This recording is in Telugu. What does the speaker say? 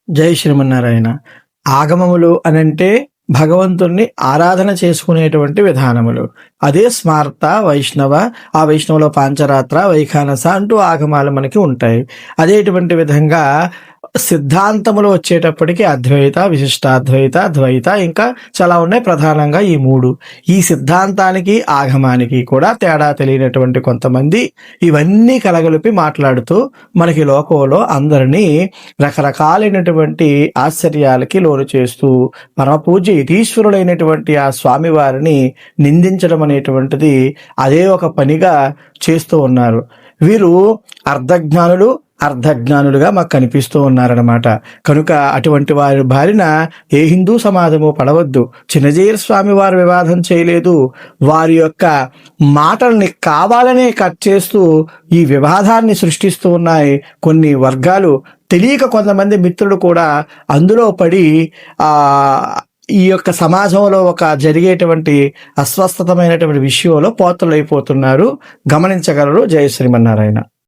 జై శ్రీమన్నారాయణ. ఆగమములు అనంటే భగవంతుణ్ణి ఆరాధన చేసుకునేటువంటి విధానములు. అదే స్మార్త, వైష్ణవ, ఆ వైష్ణవులో పాంచరాత్ర, వైఖానస అంటూ ఆగమాలు మనకి ఉంటాయి. అదేటువంటి విధంగా సిద్ధాంతములు వచ్చేటప్పటికి అద్వైత, విశిష్టాద్వైత, ద్వైత ఇంకా చాలా ఉన్నాయి. ప్రధానంగా ఈ 3. ఈ సిద్ధాంతానికి, ఆగమానికి కూడా తేడా తెలియనటువంటి కొంతమంది ఇవన్నీ కలగలిపి మాట్లాడుతూ మనకి లోకంలో అందరినీ రకరకాలైనటువంటి ఆశ్చర్యాలకి లోను చేస్తూ పరమ పూజ్య యతీశ్వరులైనటువంటి ఆ స్వామివారిని నిందించడం అనేటువంటిది అదే ఒక పనిగా చేస్తూ ఉన్నారు. వీరు అర్ధజ్ఞానులు, అర్ధజ్ఞానులుగా మాకు కనిపిస్తూ ఉన్నారనమాట. కనుక అటువంటి వారి బారిన ఏ హిందూ సమాజము పడవద్దు. చిన్నజీయర్ స్వామి వారు వివాదం చేయలేదు. వారి యొక్క మాటల్ని కావాలనే కట్ చేస్తూ ఈ వివాదాన్ని సృష్టిస్తూ ఉన్నాయి కొన్ని వర్గాలు. తెలియక కొంతమంది మిత్రులు కూడా అందులో పడి ఈ యొక్క సమాజంలో ఒక జరిగేటువంటి అస్వస్థతమైనటువంటి విషయంలో పోతలైపోతున్నారు. గమనించగలరు. జయ శ్రీమన్నారాయణ.